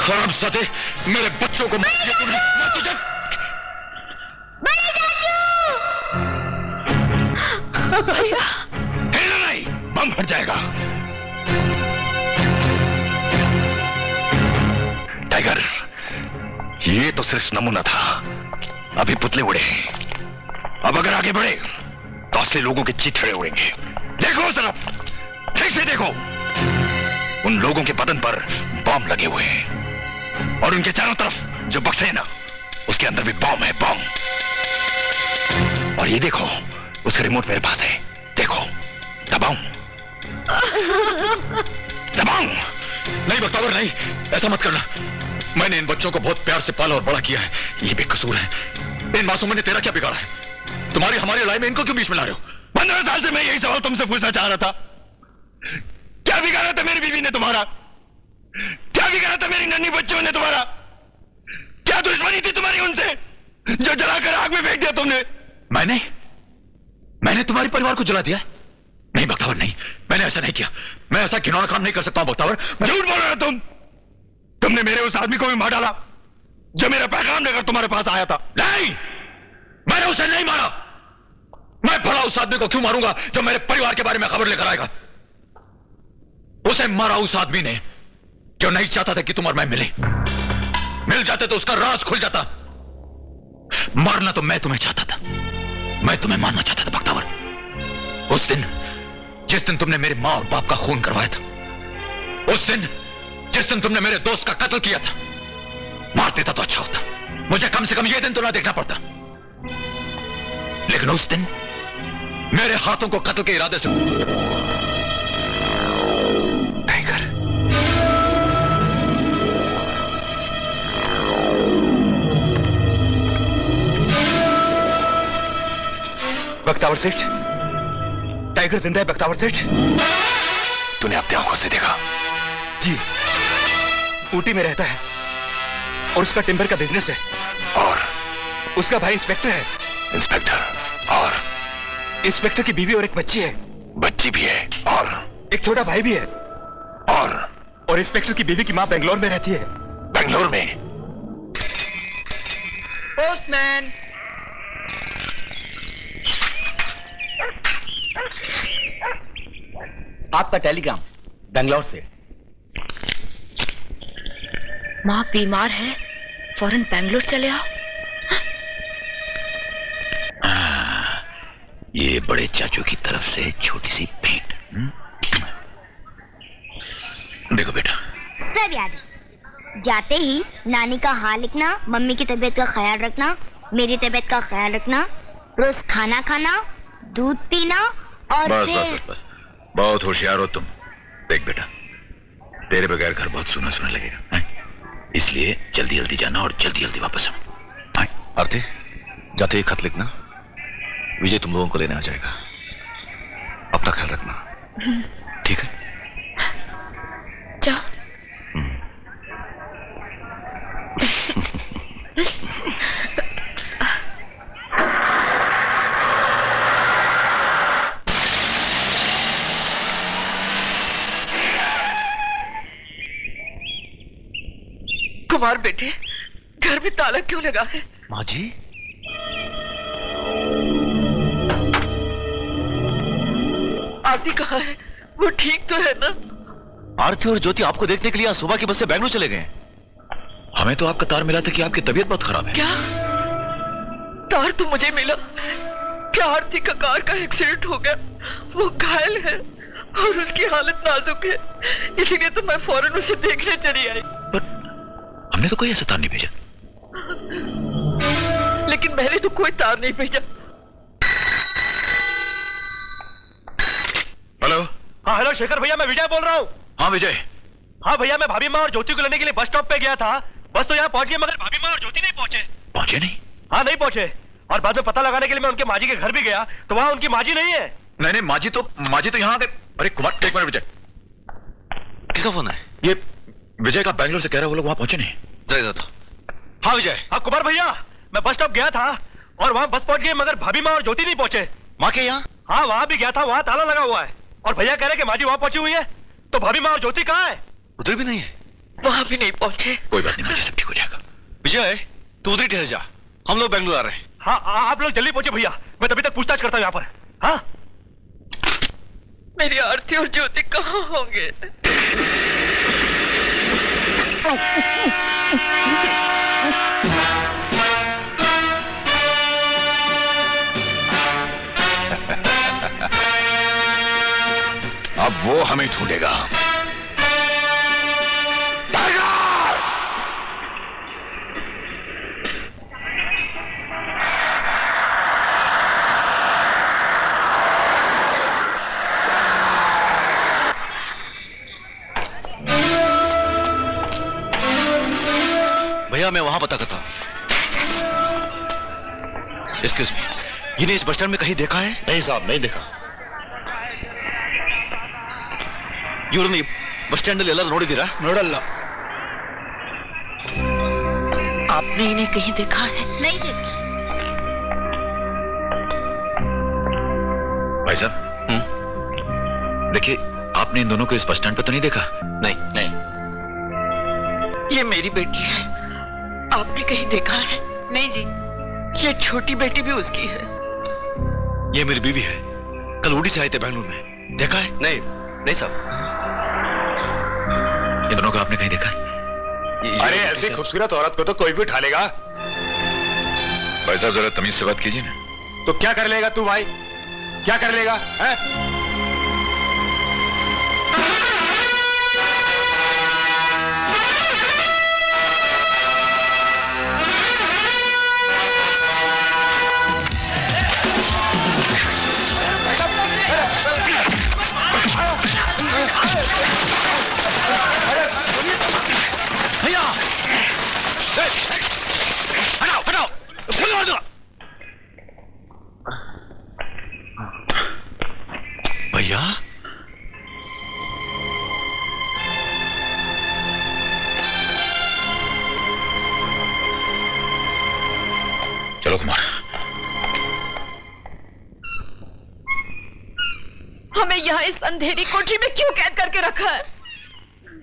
हरामजादे, मेरे बच्चों को मार दिया तुमने। मैं तुझे बड़े चाचू! भैया हिलना नहीं, बम फट जाएगा। टाइगर, ये तो सिर्फ नमूना था, अभी पुतले उड़े। अब अगर आगे बढ़े तो असली लोगों के चिथड़े उड़ेंगे। देखो उस तरफ, ठीक से देखो। उन लोगों के बदन पर बम लगे हुए हैं और उनके चारों तरफ जो बक्से हैं ना, उसके अंदर भी बम है, बम। और ये देखो, उसका रिमोट मेरे पास है, देखो। दबाऊं? दबाऊं? नहीं बख्तावर, नहीं, ऐसा मत करना। मैंने इन बच्चों को बहुत प्यार से पाला और बड़ा किया है, ये बेकसूर है। इन मासूमों ने तेरा क्या बिगाड़ा है? तुम्हारी हमारी लड़ाई में इनको क्यों बीच में ला रहे हो? 15 साल से मैं यही सवाल तुमसे पूछना चाह रहा था। क्या बिगाड़ा था मेरी बीवी ने तुम्हारा? क्या बिगाड़ा था मेरी नन्ही बच्चों ने तुम्हारा? क्या दुश्मनी थी तुम्हारी उनसे जो जलाकर आग में फेंक दिया तुमने? मैंने तुम्हारे परिवार को जला दिया? नहीं बख्तावर, नहीं, मैंने ऐसा नहीं किया। मैं ऐसा घिनौना काम नहीं कर सकता बख्तावर। झूठ बोल रहे हो तुमने मेरे उस आदमी को भी मार डाला जो मेरा पैगाम लेकर तुम्हारे पास आया था। नहीं, मैंने उसे नहीं मारा। मैं भला उस आदमी को क्यों मारूंगा जो मेरे परिवार के बारे में खबर लेकर आएगा? उसे मारा उस आदमी ने जो नहीं चाहता था कि तुम और मैं मिल जाते तो उसका राज खुल जाता। मारना तो मैं तुम्हें चाहता था, मैं तुम्हें मारना चाहता था बख्तावर। उस दिन जिस दिन तुमने मेरे मां और बाप का खून करवाया था, उस दिन जिस दिन तुमने मेरे दोस्त का कत्ल किया था, मार देता तो अच्छा होता, मुझे कम से कम यह दिन तो ना देखना पड़ता। लेकिन उस दिन मेरे हाथों को कत्ल के इरादे से टाइगर, बख्तावर सेठ, टाइगर जिंदा है बख्तावर सेठ। तूने अपनी आंखों से देखा? जी, ऊटी में रहता है और उसका टिम्बर का बिजनेस है। और उसका भाई इंस्पेक्टर है। इंस्पेक्टर? और इंस्पेक्टर की बीवी और एक बच्ची है। बच्ची भी है? और एक छोटा भाई भी है। और इंस्पेक्टर की बीवी की मां बेंगलोर में रहती है। बेंगलोर में? पोस्टमैन। आपका टेलीग्राम बेंगलोर से। माँ बीमार है, फौरन बेंगलोर चले आओ। ये बड़े चाचू की तरफ से छोटी सी भेंट। देखो बेटा। सब याद है। जाते ही नानी का हाल लिखना, मम्मी की तबीयत का ख्याल रखना, मेरी तबीयत का ख्याल रखना, रोज खाना खाना, दूध पीना और बस फिर... बस बस बस, बहुत होशियार हो तुम। देख बेटा, तेरे बगैर घर बहुत सूना सूना लगेगा, इसलिए जल्दी जल्दी जाना और जल्दी जल्दी वापस आओ। आरती, जाते ही खत लिखना, विजय तुम लोगों को लेने आ जाएगा। अपना ख्याल रखना, ठीक है? जाओ। कुमार बेटे, घर में ताला क्यों लगा है? माँ जी, आरती कहाँ है? वो ठीक तो है ना? आरती और ज्योति आपको देखने के लिए आज सुबह की बस से बेंगलुरु चले गए। हमें तो आपका तार मिला था कि आपकी तबीयत बहुत खराब है। क्या तार तो मुझे मिला? क्या आरती का कार का एक्सीडेंट हो गया? वो घायल है और उसकी हालत नाजुक है, इसीलिए तो मैं फौरन उसे देखने चली आई। पर हमने तो कोई ऐसा तार नहीं भेजा। लेकिन मैंने तो कोई तार नहीं भेजा। हेलो। हाँ हेलो शेखर भैया, मैं विजय बोल रहा हूँ। हाँ विजय। हाँ भैया, मैं भाभी माँ और ज्योति को लेने के लिए बस स्टॉप पे गया था। बस तो यहाँ पहुंच गई, मगर भाभी माँ और ज्योति नहीं पहुंचे। पहुंचे नहीं? हाँ नहीं पहुंचे, और बाद में पता लगाने के लिए मैं उनके माजी के घर भी गया तो वहाँ उनकी माजी नहीं है। नहीं माजी तो यहाँ आ गए। अरे कुमार, एक मिनट विजय। किसका फोन है? ये विजय का बेंगलोर से कह रहा है वो लोग वहां पहुंचे नहीं। जरा था। हाँ विजय। हाँ कुमार भैया, मैं बस स्टॉप गया था और वहाँ बस पहुंच गई, मगर भाभी माँ और ज्योति नहीं पहुंचे। माँ के यहाँ? हाँ वहाँ भी गया था, वहाँ ताला लगा हुआ है, और भैया कह रहे कि माजी वहाँ पहुंची हुई है, तो भाभी माँ और ज्योति कहाँ है? उधर भी नहीं है। वहां भी नहीं पहुंचे। कोई बात नहीं, मुझे सब ठीक हो जाएगा। विजय, तू उधर ही ठहर जा, हम लोग बेंगलुरु आ रहे हैं। हाँ, आप लोग जल्दी पहुंचे भैया, मैं तभी तक पूछताछ करता हूँ यहाँ पर। हाँ, मेरी आरती और ज्योति कहाँ होंगे? अब वो हमें ढूंढेगा। भैया, मैं वहां पता करता हूं। एक्सक्यूज मी, इन्हें इस बस स्टैंड में कहीं देखा है? नहीं साहब, नहीं देखा। इवरನ್ನು बस स्टैंड ಎಲ್ಲ ನೋಡಿದ್ದೀರಾ? ನೋಡಲ್ಲ। आपने इन्हें कहीं देखा है? नहीं देखा। भाई साहब, देखिए, आपने इन दोनों को इस बस स्टैंड पर तो नहीं देखा? नहीं नहीं। ये मेरी बेटी है, आपने कहीं देखा है? नहीं जी, ये छोटी बेटी भी उसकी है। ये मेरी बीवी है, कल उड़ी से आए थे बेंगलुरु में। देखा है? नहीं नहीं साहब। इन दोनों को आपने कहीं देखा है? अरे ऐसी खूबसूरत औरत को तो कोई भी उठा लेगा। भाई साहब, जरा तमीज से बात कीजिए ना। तो क्या कर लेगा तू भाई, क्या कर लेगा है? भैया, हटाओ हटाओ, गोली मार दो। भैया, चलो कुमार। हमें यहाँ इस अंधेरी कोठरी में क्यों कैद करके रखा है?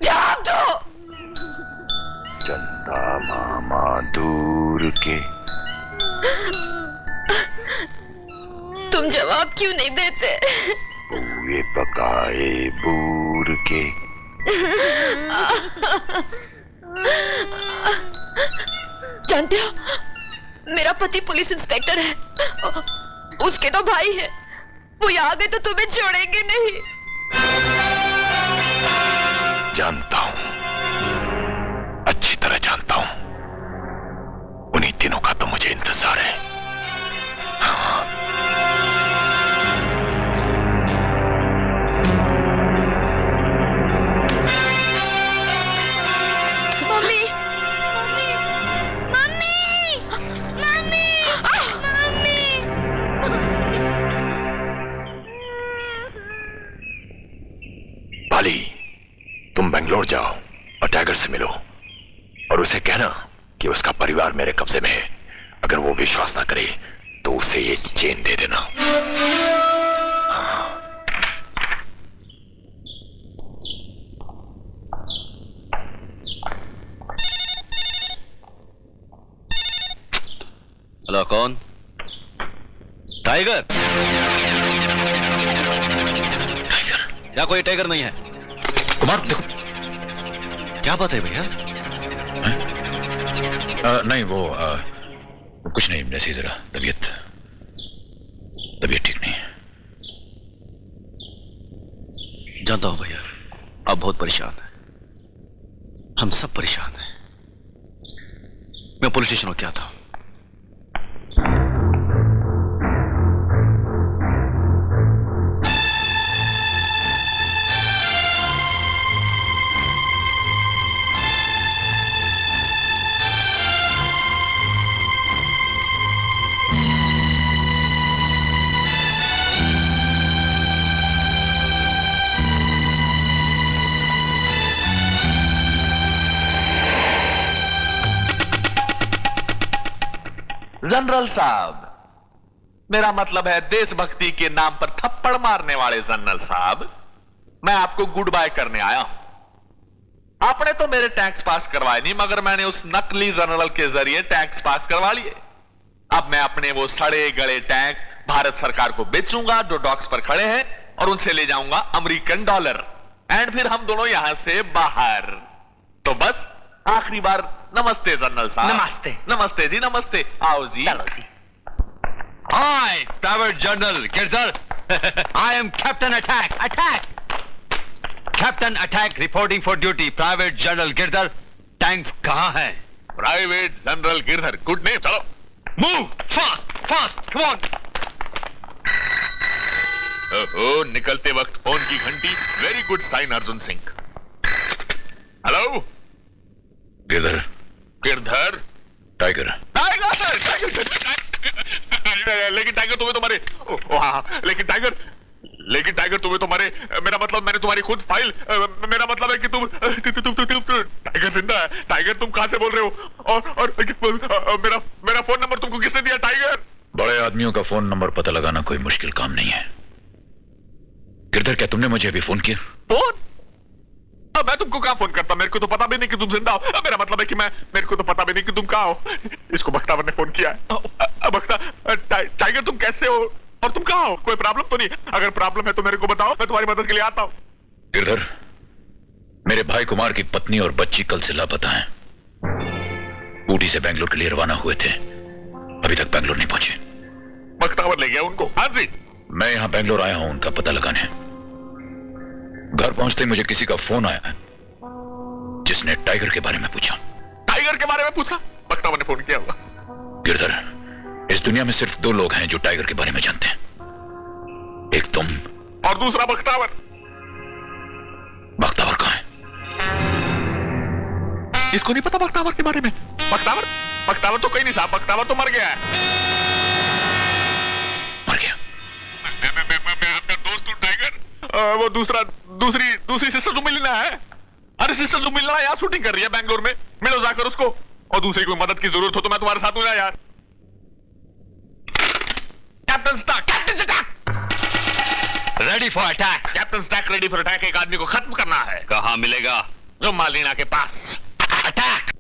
जवाब दो। चंदा मामा दूर के। तुम जवाब क्यों नहीं देते? बुए पकाए बूर के। जानते हो, मेरा पति पुलिस इंस्पेक्टर है, उसके तो भाई है, वो यहाँ आ गए तो तुम्हें छोड़ेंगे नहीं। जानता हूं, अच्छी तरह जानता हूं। उन्हीं दिनों का तो मुझे इंतजार है। हाँ। Mummy, mummy, mummy, mummy, mummy. Bali, तुम बेंगलोर जाओ और टाइगर से मिलो और उसे कहना कि उसका परिवार मेरे कब्जे में है। अगर वो विश्वास ना करे तो उसे ये चेन दे देना। हेलो, कौन? टाइगर? टाइगर? या कोई टाइगर नहीं है? कुमार देखो। क्या बात है भैया? नहीं, वो कुछ नहीं, ऐसी जरा तबीयत ठीक नहीं है। जानता हूं भैया, आप बहुत परेशान हैं, हम सब परेशान हैं। मैं पुलिस स्टेशन में क्या था? जनरल साहब, मेरा मतलब है देशभक्ति के नाम पर थप्पड़ मारने वाले जनरल साहब, मैं आपको गुड बाय करने आया हूं। आपने तो मेरे टैक्स पास करवाए नहीं, मगर मैंने उस नकली जनरल के जरिए टैक्स पास करवा लिए। अब मैं अपने वो सड़े गड़े टैंक भारत सरकार को बेचूंगा जो डॉक्स पर खड़े हैं, और उनसे ले जाऊंगा अमेरिकन डॉलर, एंड फिर हम दोनों यहां से बाहर। तो बस आखिरी बार नमस्ते जनरल साहब। नमस्ते। नमस्ते जी, नमस्ते। आओ जी। चलो जी। Hi private general Girdhar. I am captain attack. Captain attack reporting for duty. Private general Girdhar, tanks कहां हैं? Private general Girdhar, good name. चलो मूव फास्ट कम ऑन। ओहो, निकलते वक्त फोन की घंटी, very good sign Arjun Singh. Hello Girdhar. Girdhar. Tiger. लेकिन टाइगर तुम्हें तुम्हारे लेकिन टाइगर तुम्हें तुम्हारे, मेरा मतलब मैंने तुम्हारी खुद फाइल, मेरा मतलब है कि तुम टाइगर जिंदा है। टाइगर तुम कहां से बोल रहे हो? और मेरा फोन नंबर तुमको किसने दिया टाइगर? बड़े आदमियों का फोन नंबर पता लगाना कोई मुश्किल काम नहीं है। गिरधर, क्या तुमने मुझे अभी फोन किया? फोन? अब मैं तुमको कहां फोन करता? मेरे को तो पता भी नहीं कि तुम जिंदा हो। मेरा मतलब है कि मेरे को तो पता भी नहीं कि तुम कहां हो। इसको बख्तावर ने फोन किया है। टाइगर तुम कैसे हो और तुम कहां हो? कोई प्रॉब्लम तो नहीं? अगर प्रॉब्लम है तो मेरे को बताओ, मैं तुम्हारी मदद के लिए आता हूं। गिरधर, मेरे भाई कुमार की पत्नी और बच्ची कल से लापता हैं। ऊटी से बेंगलोर के लिए रवाना हुए थे, अभी तक बेंगलोर नहीं पहुंचे। बख्तावर ले गया उनको? हाँ जी। मैं यहां बेंगलोर आया हूं उनका पता लगाने। घर पहुंचते ही मुझे किसी का फोन आया है जिसने टाइगर के बारे में पूछा। टाइगर के बारे में पूछा? बख्तावर ने फोन किया होगा। गिरधर, इस दुनिया में सिर्फ 2 लोग हैं जो टाइगर के बारे में जानते हैं, एक तुम और दूसरा बख्तावर। बख्तावर कहां है? इसको नहीं पता बख्तावर के बारे में? बख्तावर तो कहीं नहीं साहब, बख्तावर तो मर गया है। मर गया? मैं अपना दोस्त हूं टाइगर। वो दूसरी सिस्टर जो मिलना है, अरे सिस्टर जो मिलना है यार, शूटिंग कर रही है बैंगलोर में, मिलो जाकर उसको। और दूसरी कोई मदद की जरूरत हो तो मैं तुम्हारे साथ हूं यार। Captain Stark ready for attack. Captain Stark ready for attack. एक आदमी को खत्म करना है। कहां मिलेगा? जो मालिना के पास। अटैक।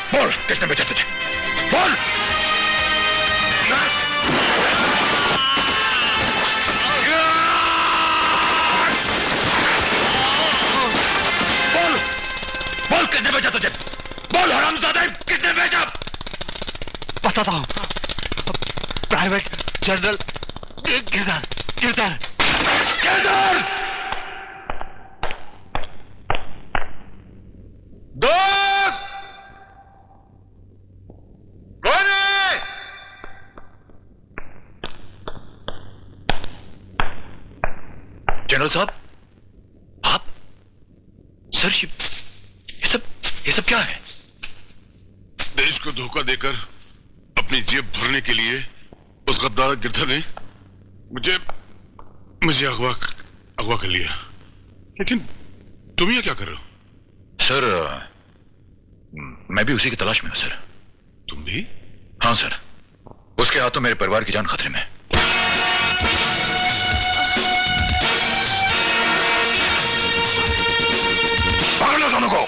बोल, किसने बेचा तुझे? बोल। बोल किसने बेचा तुझे? बोल हरामजादे, किसने बेचा? बताता हूं। Private general Girdhar. दोस्त कौन है? जनरल साहब, आप? सर, ये सब क्या है? देश को धोखा देकर अपनी जेब भरने के लिए उस गद्दार गिरधर ने मुझे अगवा कर लिया। लेकिन तुम ये क्या कर रहे हो? सर, मैं भी उसी की तलाश में हूं सर। तुम भी? हाँ सर, उसके हाथों मेरे परिवार की जान खतरे में। पकड़ लो दोनों को।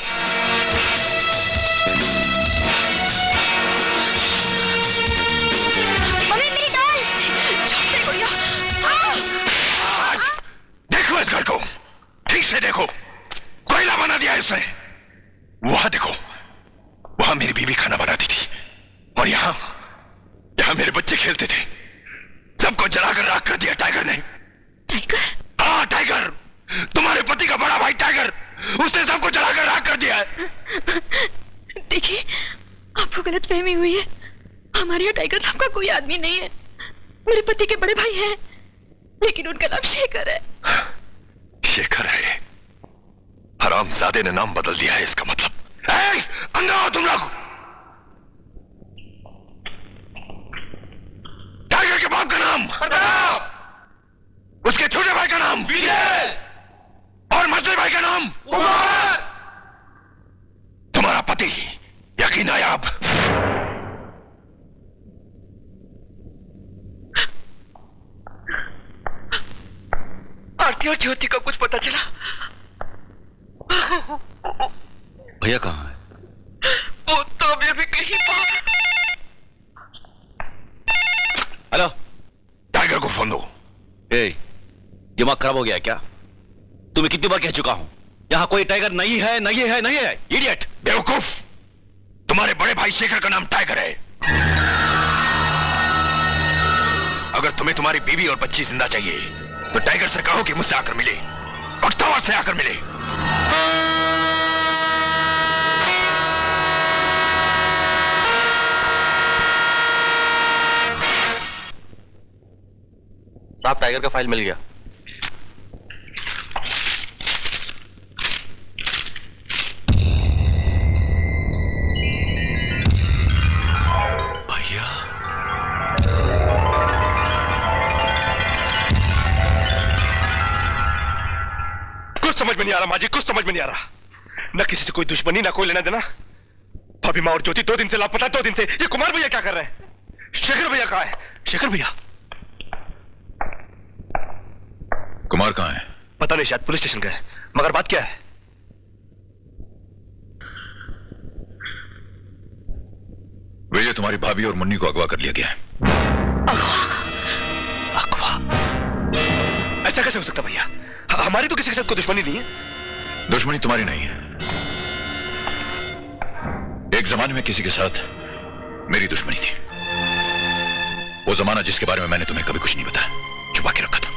मम्मी मेरी डॉल। देखो इस घर को ठीक से देखो, कोयला बना दिया है उसने। वहां देखो, वहां मेरी बीवी खाना बनाती थी और यहां मेरे बच्चे खेलते थे। सबको जलाकर राख कर दिया टाइगर ने। टाइगर? हाँ टाइगर, तुम्हारे पति का बड़ा भाई टाइगर, उसने सबको जलाकर राख कर दिया है। देखिए, आपको गलतफहमी हुई है। हमारे यहाँ टाइगर नाम का कोई आदमी नहीं है। मेरे पति के बड़े भाई हैं, लेकिन उनका नाम शेखर है। शेखर है? हरामजादे ने नाम बदल दिया है इसका मतलब। अंदर आओ तुम लोग। टाइगर के बाप का नाम प्रताप, उसके छोटे भाई का नाम विजय और मसले भाई का नाम कुमार। तुम्हारा पति यकीन नायाब। आरती और ज्योति का कुछ पता चला? भैया कहाँ है? वो तो अभी कहीं बाहर। हेलो, टाइगर को फोन दो। दिमाग खराब हो गया है क्या? तुम्हें कितनी बार कह चुका हूं, यहां कोई टाइगर नहीं है, नहीं है, नहीं है। इडियट, बेवकूफ, तुम्हारे बड़े भाई शेखर का नाम टाइगर है। अगर तुम्हें तुम्हारी बीवी और बच्ची जिंदा चाहिए तो टाइगर से कहो कि मुझसे आकर मिले, बख्तावर से आकर मिले। साहब, टाइगर का फाइल मिल गया। भैया, कुछ समझ में नहीं आ रहा माँ जी, कुछ समझ में नहीं आ रहा। न किसी से कोई दुश्मनी, ना कोई लेना देना। भाभी माँ और ज्योति 2 दिन से लापता, 2 दिन से। ये कुमार भैया क्या कर रहे हैं? शेखर भैया कहाँ है? शेखर भैया? कुमार कहाँ है? पता नहीं, शायद पुलिस स्टेशन गए। मगर बात क्या है? विजय, तुम्हारी भाभी और मुन्नी को अगवा कर लिया गया है। अगवा? ऐसा कैसे हो सकता भैया? हमारी तो किसी के साथ कोई दुश्मनी नहीं है। दुश्मनी तुम्हारी नहीं है, एक जमाने में किसी के साथ मेरी दुश्मनी थी। वो जमाना जिसके बारे में मैंने तुम्हें कभी कुछ नहीं बताया, छुपा के रखा था।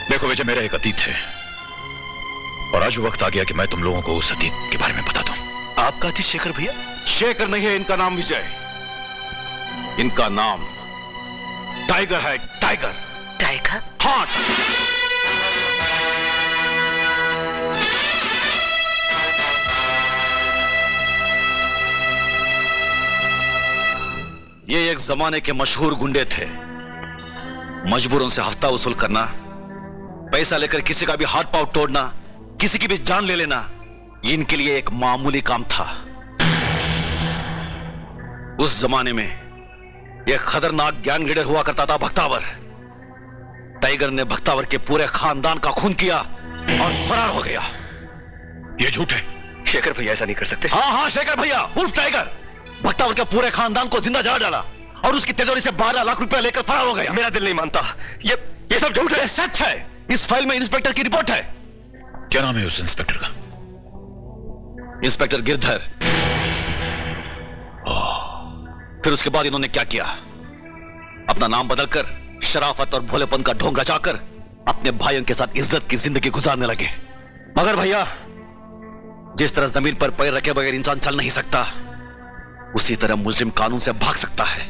देखो विजय, मेरा एक अतीत है और आज वो वक्त आ गया कि मैं तुम लोगों को उस अतीत के बारे में बता दूं। आपका अतीत शेखर भैया? शेखर नहीं है इनका नाम, विजय। इनका नाम टाइगर है। टाइगर? टाइगर? हाँ। ये एक जमाने के मशहूर गुंडे थे। मजबूर उनसे हफ्ता वसूल करना, पैसा लेकर किसी का भी हाथ पांव तोड़ना, किसी की भी जान ले लेना, ये इनके लिए एक मामूली काम था। उस जमाने में एक खतरनाक गैंगलीडर हुआ करता था, भक्तावर। टाइगर ने भक्तावर के पूरे खानदान का खून किया और फरार हो गया। ये झूठ है। शेखर भैया ऐसा नहीं कर सकते। हाँ, शेखर भैया उर्फ टाइगर भक्तावर के पूरे खानदान को जिंदा जला डाला और उसकी तिजोरी से 12 लाख रुपया लेकर फरार हो गया। मेरा दिल नहीं मानता, ये सब झूठ है। सच है। इस फाइल में इंस्पेक्टर की रिपोर्ट है। क्या नाम है उस इंस्पेक्टर का? इंस्पेक्टर गिरधर। फिर उसके बाद इन्होंने क्या किया? अपना नाम बदलकर शराफत और भोलेपन का ढोंग रचाकर अपने भाइयों के साथ इज्जत की जिंदगी गुजारने लगे। मगर भैया, जिस तरह जमीन पर पैर रखे बगैर इंसान चल नहीं सकता, उसी तरह मुजरिम कानून से भाग सकता है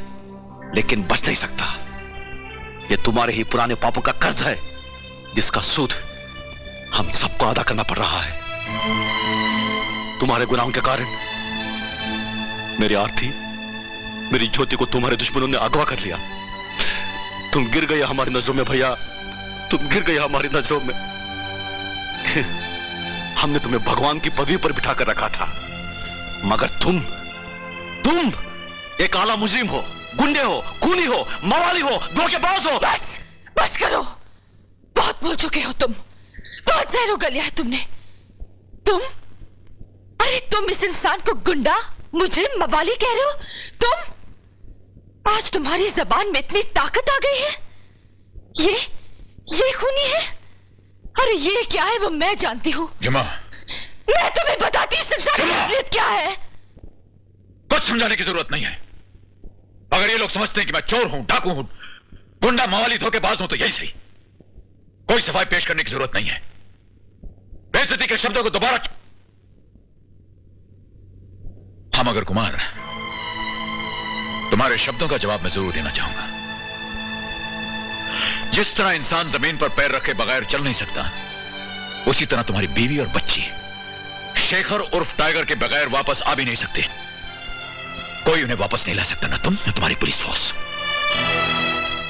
लेकिन बच नहीं सकता। यह तुम्हारे ही पुराने पापों का कर्ज है जिसका सूद हम सबको अदा करना पड़ रहा है। तुम्हारे गुनाहों के कारण मेरी आरती, मेरी ज्योति को तुम्हारे दुश्मनों ने अगवा कर लिया। तुम गिर गए हमारी नजरों में भैया, तुम गिर गए हमारी नजरों में। हमने तुम्हें भगवान की पदवी पर बिठा कर रखा था, मगर तुम एक आला मुजरिम हो, गुंडे हो, खूनी हो, मवाली हो, धोखेबाज हो। बस करो, बहुत बोल चुके हो तुम, बहुत जहर उगल लिया है तुमने। अरे तुम इस इंसान को गुंडा, मुजरिम, मवाली कह रहे हो? आज तुम्हारी जबान में इतनी ताकत आ गई है। ये खूनी है? अरे ये क्या है वो मैं जानती हूँ। मैं तुम्हें बताती हूँ इस इंसान की असलियत क्या है। कुछ समझाने की जरूरत नहीं है। अगर ये लोग समझते हैं कि मैं चोर हूं, डाकू हूं, गुंडा, मवाली, धोखेबाज हूं, तो यही सही। कोई सफाई पेश करने की जरूरत नहीं है। बेइज्जती के शब्दों को दोबारा। हाँ मगर कुमार, तुम्हारे शब्दों का जवाब मैं जरूर देना चाहूंगा। जिस तरह इंसान जमीन पर पैर रखे बगैर चल नहीं सकता, उसी तरह तुम्हारी बीवी और बच्ची शेखर उर्फ टाइगर के बगैर वापस आ भी नहीं सकते। कोई उन्हें वापस नहीं ला सकता, ना तुम, ना तुम्हारी पुलिस फोर्स।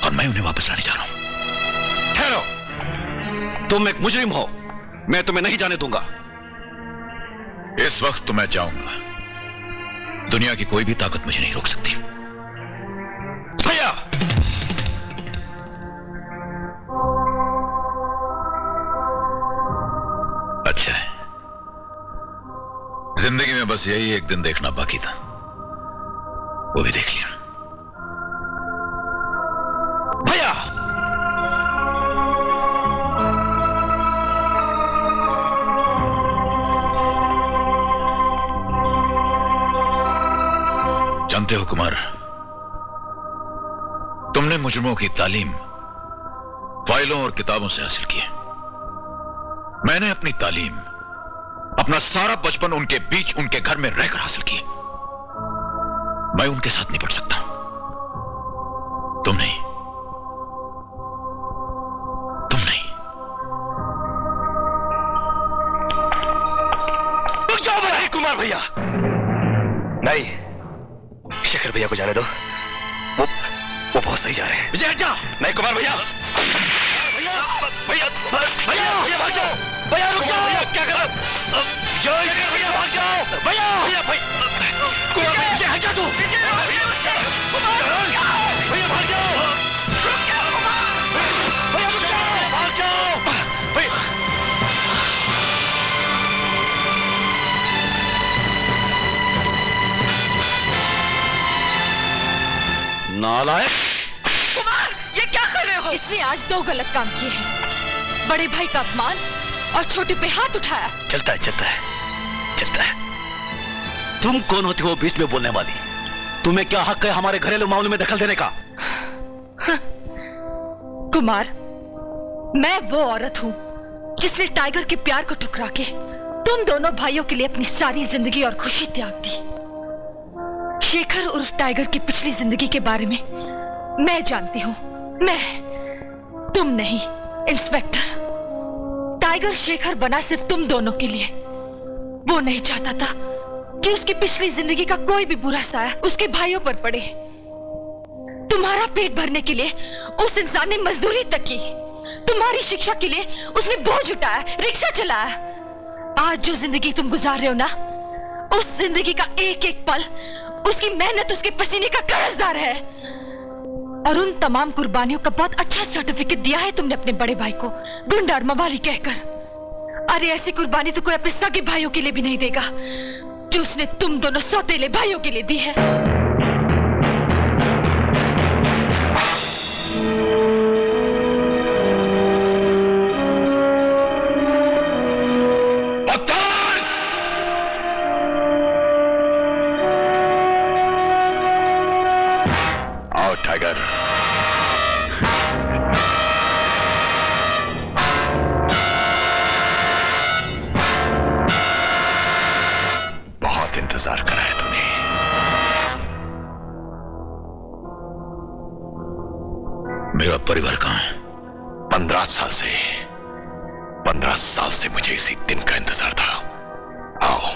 और मैं उन्हें वापस लाने जा रहा हूं। ठहरो, तुम एक मुजरिम हो, मैं तुम्हें नहीं जाने दूंगा। इस वक्त तो मैं जाऊंगा। दुनिया की कोई भी ताकत मुझे नहीं रोक सकती। भैया! अच्छा है, जिंदगी में बस यही एक दिन देखना बाकी था, वो भी देख लिया। भैया! जानते हो कुमार, तुमने मुजरिमों की तालीम फाइलों और किताबों से हासिल की है। मैंने अपनी तालीम, अपना सारा बचपन उनके बीच, उनके घर में रहकर हासिल की। मैं उनके साथ निपट सकता हूं, तुम नहीं। रुक जाओ भाई। कुमार भैया नहीं, शेखर भैया को जाने दो, वो बहुत सही जा रहे हैं। विजय हट जा। नहीं कुमार भैया, भैया भैया भैया भैया भाग जाओ। भैया रुक जाओ। भैया क्या कर रहे हो? भैया भाग जाओ। भैया भैया कुमार भैया हट जा तू। भैया भाग जाओ। भैया रुक जाओ, भाग जाओ। नालायक! कुमार, ये क्या कर रहे हो? इसने आज 2 गलत काम किए हैं। बड़े भाई का अपमान और छोटे पे हाथ उठाया। चलता है। तुम कौन होती हो बीच में बोलने वाली? तुम्हें क्या हक है हमारे घरेलू मामलों में दखल देने का? कुमार, मैं वो औरत हूँ जिसने टाइगर के प्यार को ठुकरा के तुम दोनों भाइयों के लिए अपनी सारी जिंदगी और खुशी त्याग दी। शेखर उर्फ टाइगर की पिछली जिंदगी के बारे में मैं जानती हूँ। तुम नहीं इंस्पेक्टर। टाइगर शेखर बना सिर्फ तुम दोनों के लिए। वो नहीं चाहता था कि उसकी पिछली जिंदगी का कोई भी बुरा साया उसके भाइयों पर पड़े। तुम्हारा पेट भरने के लिए उस इंसान ने मजदूरी तक की। तुम्हारी शिक्षा के लिए उसने बोझ उठाया, रिक्शा चलाया। आज जो जिंदगी तुम गुजार रहे हो ना, उस जिंदगी का एक एक पल उसकी मेहनत, उसके पसीने का कर्जदार है। और उन तमाम कुर्बानियों का बहुत अच्छा सर्टिफिकेट दिया है तुमने अपने बड़े भाई को, गुंडा और मवाली कहकर। अरे ऐसी कुर्बानी तो कोई अपने सगे भाइयों के लिए भी नहीं देगा जो उसने तुम दोनों सौतेले भाइयों के लिए दी है। आओ टाइगर। बहुत इंतजार करा है तूने। मेरा परिवार कहां है? 15 साल से मुझे इसी दिन का इंतजार था। आओ।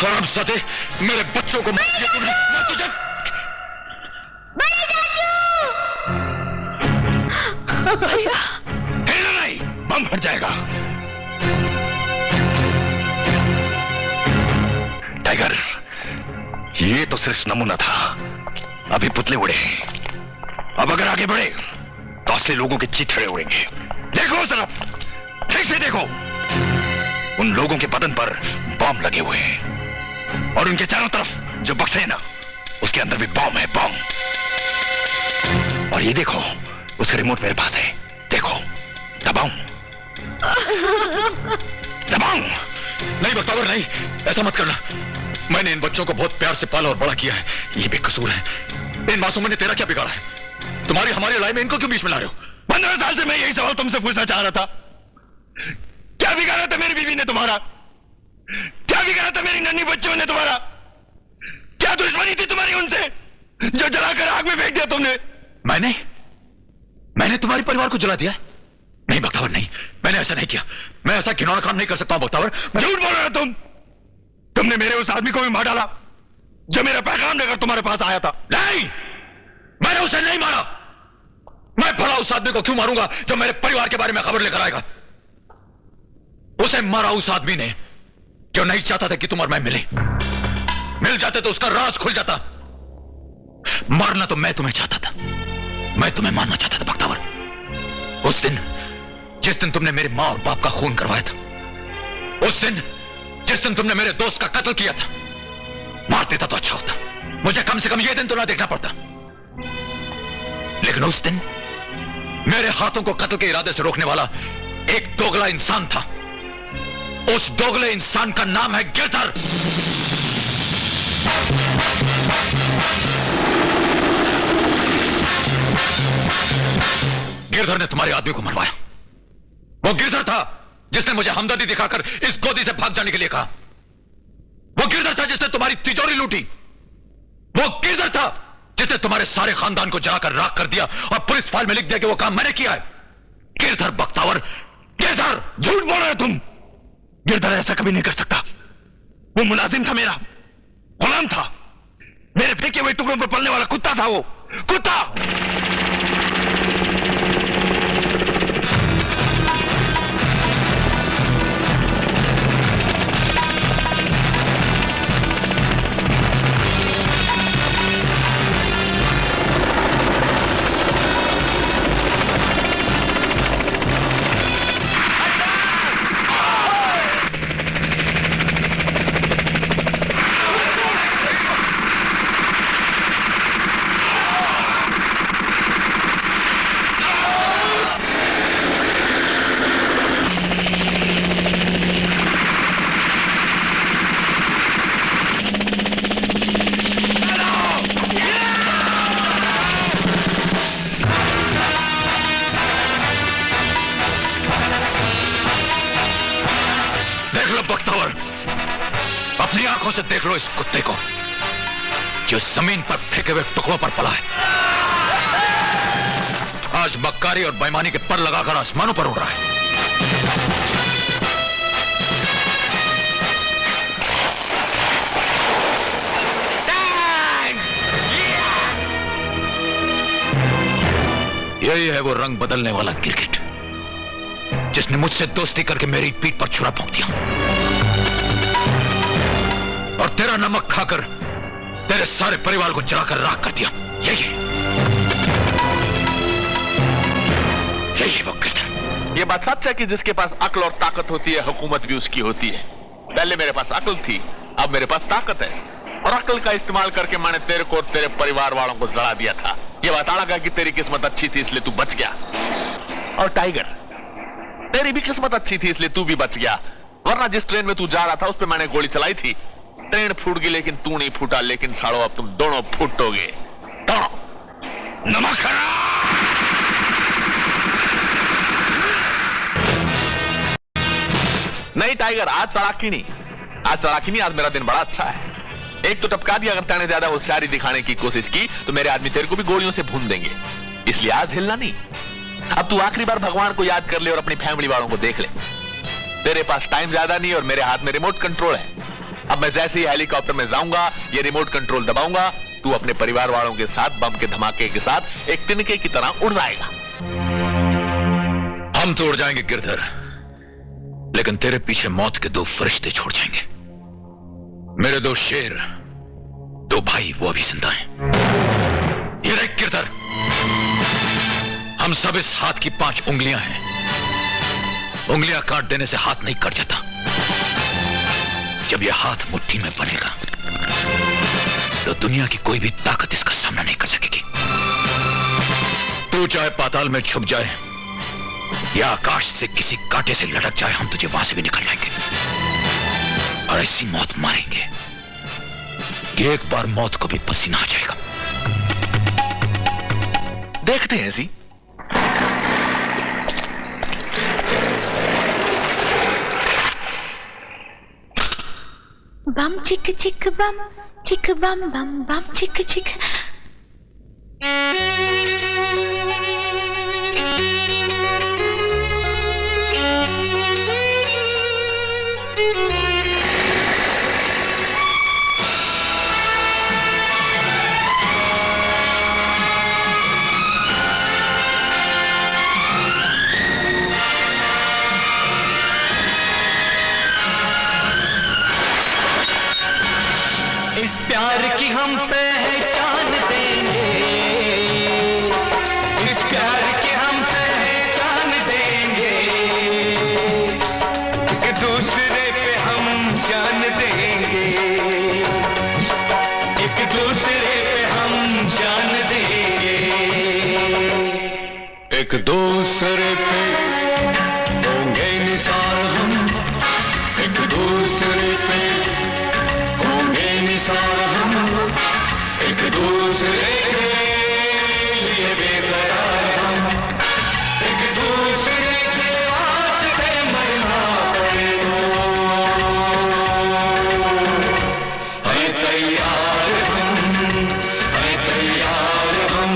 हरामजादे, मेरे बच्चों को मार दिया तुमने। मैं तुझे भैया हिलना नहीं, बम फट जाएगा। टाइगर, ये तो सिर्फ नमूना था, अभी पुतले उड़े। अब अगर आगे बढ़े तो असली लोगों के चिथड़े उड़ेंगे। देखो उस तरफ, ठीक से देखो। उन लोगों के बदन पर बम लगे हुए हैं और उनके चारों तरफ जो बक्से है ना, उसके अंदर भी बम है, बम। और ये देखो, उसका रिमोट मेरे पास है, देखो। दबाऊं? दबाऊं? नहीं बख्तावर, नहीं, ऐसा मत करना। मैंने इन बच्चों को बहुत प्यार से पाला और बड़ा किया है, ये बेकसूर है। इन मासूमों ने तेरा क्या बिगाड़ा है? तुम्हारी हमारी लड़ाई में इनको क्यों बीच में ला रहे हो? 15 साल से मैं यही सवाल तुमसे पूछना चाह रहा था। क्या बिगाड़ा था मेरी बीवी ने तुम्हारा? क्या बिगाड़ा था मेरी नन्ही बच्चों ने तुम्हारा? क्या दुश्मनी थी तुम्हारी उनसे जो जलाकर आग में फेंक दिया तुमने? मैंने तुम्हारे परिवार को जला दिया? नहीं बख्तावर, नहीं, मैंने ऐसा नहीं किया। मैं ऐसा घिनौना काम नहीं कर सकता बख्तावर। झूठ बोल रहे हो तुमने मेरे उस आदमी को भी मार डाला जो मेरा पैगाम लेकर तुम्हारे पास आया था। नहीं, मैंने उसे नहीं मारा। मैं भला उस आदमी को क्यों मारूंगा जो मेरे परिवार के बारे में खबर लेकर आएगा? उसे मारा उस आदमी ने जो नहीं चाहता था कि तुम और मैं मिल जाते तो उसका राज खुल जाता। मारना तो मैं तुम्हें चाहता था, मैं तुम्हें मारना चाहता था बख्तावर। उस दिन जिस दिन तुमने मेरे मां और बाप का खून करवाया था, उस दिन जिस दिन तुमने मेरे दोस्त का कत्ल किया था, मार देता तो अच्छा होता, मुझे कम से कम यह दिन तो ना देखना पड़ता। लेकिन उस दिन मेरे हाथों को कत्ल के इरादे से रोकने वाला एक दोगला इंसान था। उस दोगले इंसान का नाम है गिरधर। गिरधर ने तुम्हारे आदमी को मरवाया। वो गिरधर था जिसने मुझे हमदर्दी दिखाकर इस गोदी से भाग जाने के लिए कहा। वो गिरधर था जिसने तुम्हारी तिजोरी लूटी। वो गिरधर था जिसने तुम्हारे सारे खानदान को जलाकर राख कर दिया और पुलिस फाइल में लिख दिया कि वो काम मैंने किया है। गिरधर बख्तावर, गिरधर। झूठ बोल रहे हो तुम। गिरधर ऐसा कभी नहीं कर सकता। वो मुलाजिम था मेरा, गुलाम था, मेरे फेंके हुए टुकड़ों पर पलने वाला कुत्ता था। वो कुत्ता। से देख लो इस कुत्ते को जो जमीन पर फेंके हुए टुकड़ों पर पला है। आज मक्कारी और बेईमानी के पर लगाकर आसमानों पर उड़ रहा है। यही है वो रंग बदलने वाला गिरगिट जिसने मुझसे दोस्ती करके मेरी पीठ पर छुरा भोंक दिया और तेरा नमक खाकर तेरे सारे परिवार को जलाकर राख कर दिया। यही वो गिरगिट। ये बात सच है कि जिसके पास अक्ल और ताकत होती है हुकूमत भी उसकी होती है। पहले मेरे पास अक्ल थी, अब मेरे पास ताकत है और अक्ल का इस्तेमाल करके मैंने तेरे को और तेरे परिवार वालों को जला दिया था। ये बताना का कि तेरी किस्मत अच्छी थी इसलिए तू बच गया। और टाइगर, तेरी भी किस्मत अच्छी थी इसलिए तू भी बच गया, वरना जिस ट्रेन में तू जा रहा था उस पर मैंने गोली चलाई थी। ट्रेन फूट गई लेकिन तू नहीं फूटा। लेकिन साड़ो अब तुम दोनों फूटोगे। नमक नहीं टाइगर, आज चलाकी नहीं, आज मेरा दिन बड़ा अच्छा है। एक तो टपका दिया, अगर तैने ज्यादा होशियारी दिखाने की कोशिश की तो मेरे आदमी तेरे को भी गोलियों से भून देंगे, इसलिए आज हिलना नहीं। अब तू आखिरी बार भगवान को याद कर ले और अपनी फैमिली वालों को देख ले। तेरे पास टाइम ज्यादा नहीं और मेरे हाथ में रिमोट कंट्रोल है। अब मैं जैसे ही हेलीकॉप्टर में जाऊंगा, ये रिमोट कंट्रोल दबाऊंगा, तू अपने परिवार वालों के साथ बम के धमाके के साथ एक तिनके की तरह उड़ जाएगा। हम तो उड़ जाएंगे गिरधर, लेकिन तेरे पीछे मौत के 2 फरिश्ते छोड़ जाएंगे। मेरे 2 शेर, 2 भाई, वो अभी जिंदा हैं। ये देख गिरधर, हम सब इस हाथ की 5 उंगलियां हैं। उंगलियां काट देने से हाथ नहीं कट जाता। जब यह हाथ मुट्ठी में बनेगा तो दुनिया की कोई भी ताकत इसका सामना नहीं कर सकेगी। तू चाहे पाताल में छुप जाए या आकाश से किसी कांटे से लटक जाए, हम तुझे वहां से भी निकल जाएंगे और ऐसी मौत मारेंगे कि एक बार मौत को भी पसीना आ जाएगा। देखते हैं जी। बम चिक चिक बम चिक बम बम बम चिक चिक। इस प्यार की हम पहचान देंगे, इस प्यार की हम पहचान देंगे, एक दूसरे पे हम जान देंगे, एक दूसरे पे हम जान देंगे, एक दूसरे पे होंगे निसार हम, एक दूसरे पे निसार हम, एक दूसरे के लिए बेकरार हम, एक दूसरे के वास्ते मरना पड़े तो है तैयार हम, है तैयार हम।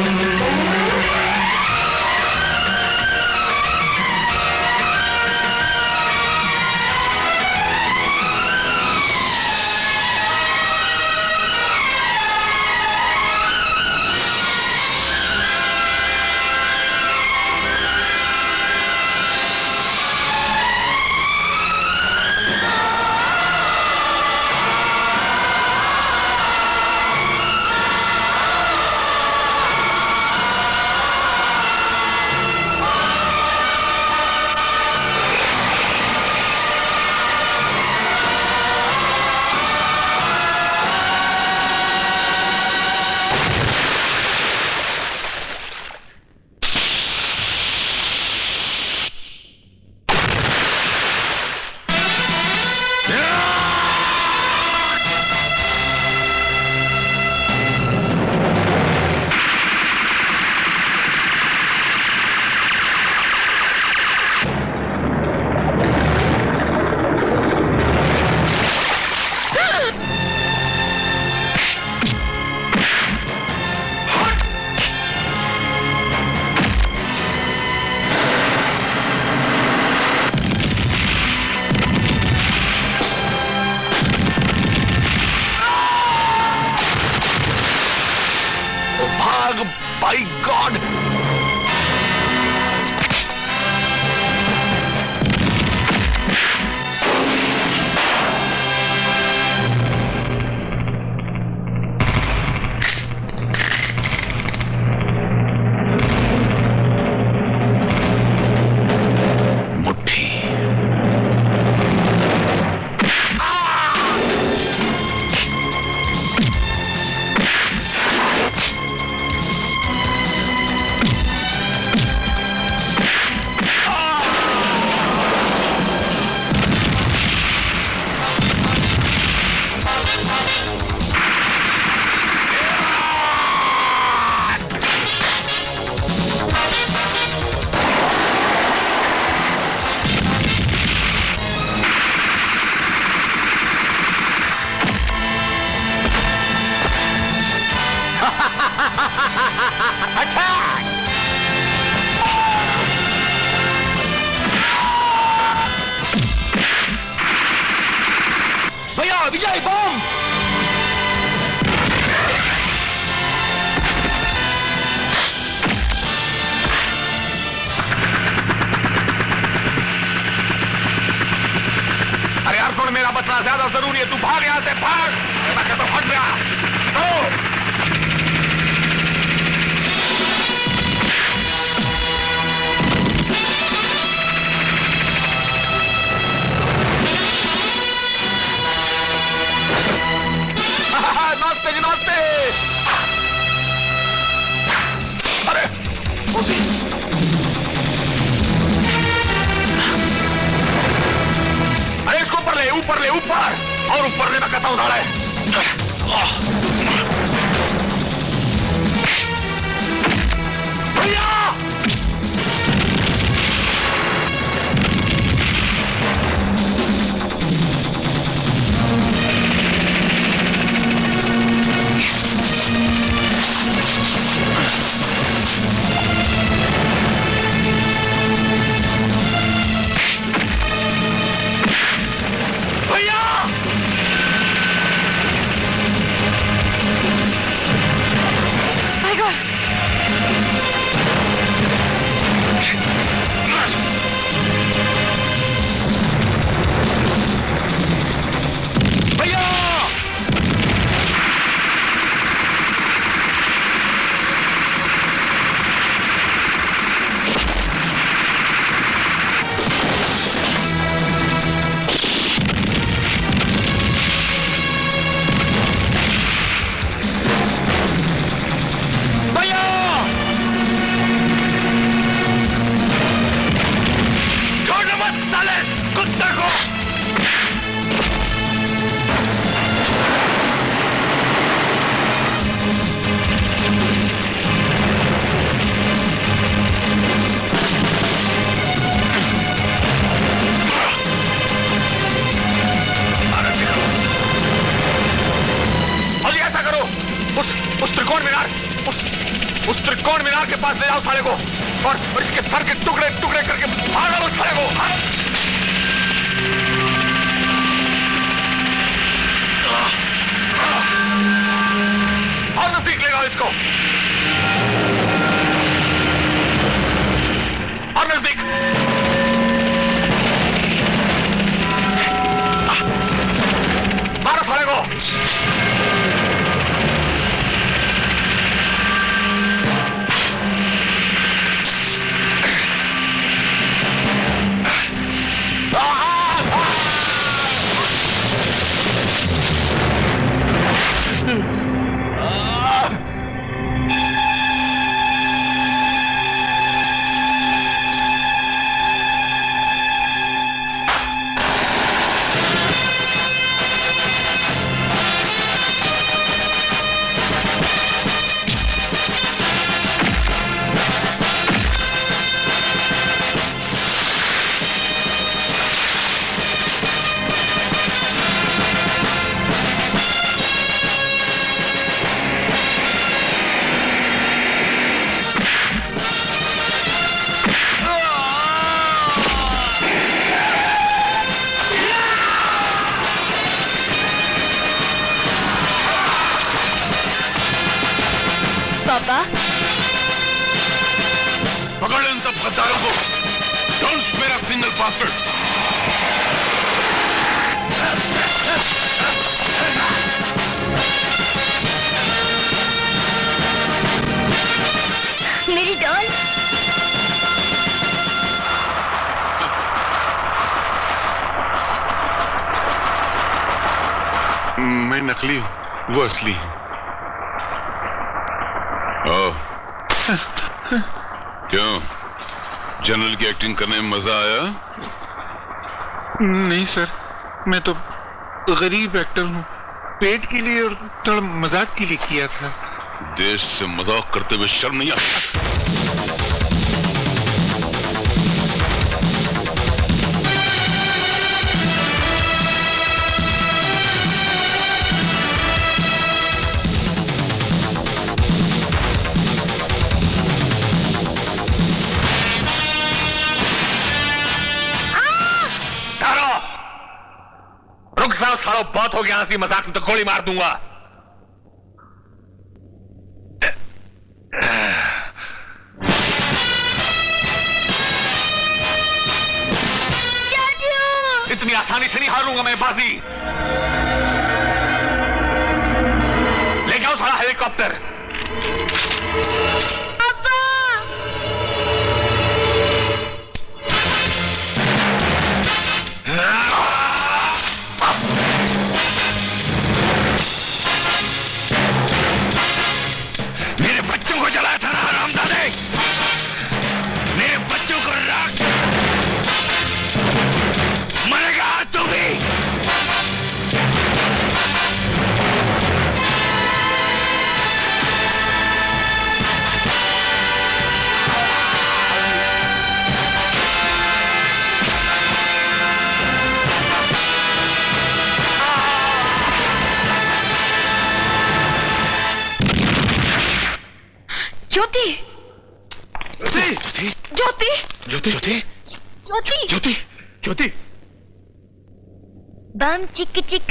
विजय बम। अरे यार सुन, मेरा बचना ज्यादा जरूरी है, तू भाग यहां से, भाग। मैं कहता हूं हट गया तो। नमस्ते जी, नमस्ते। अरे अरे इसको ऊपर ले, ऊपर ले, ऊपर और ऊपर ले, मैं कहता हूं उधार है। भैया त्रिकोण मीनार के पास ले जाओ साले को और इसके सर के टुकड़े टुकड़े करके मार डालो साले को। और नजदीक ले जाओ इसको, और नजदीक। मारो साले को। पकड़ इन सब गद्दारों को। डोंट मेरा सिंगल पासवर्ड। मेरी डॉल। मैं नकली हूं, वो असली है। क्यों, जनरल की एक्टिंग करने में मजा आया? नहीं सर, मैं तो गरीब एक्टर हूँ, पेट के लिए और थोड़ा मजाक के लिए किया था। देश से मजाक करते हुए शर्म नहीं आता? रुक साला। चलो बहुत हो गया हंसी मजाक में, तो गोली मार दूंगा। इतनी आसानी से नहीं हारूंगा मैं बाजी। ले जाओ सारा हेलीकॉप्टर। मेरे बच्चों को जलाया था ना हरामजादे, मेरे बच्चों को राख मरेगा तू भी। ज्योति ज्योति ज्योति ज्योति ज्योति ज्योति ज्योति ज्योति बम चिक चिक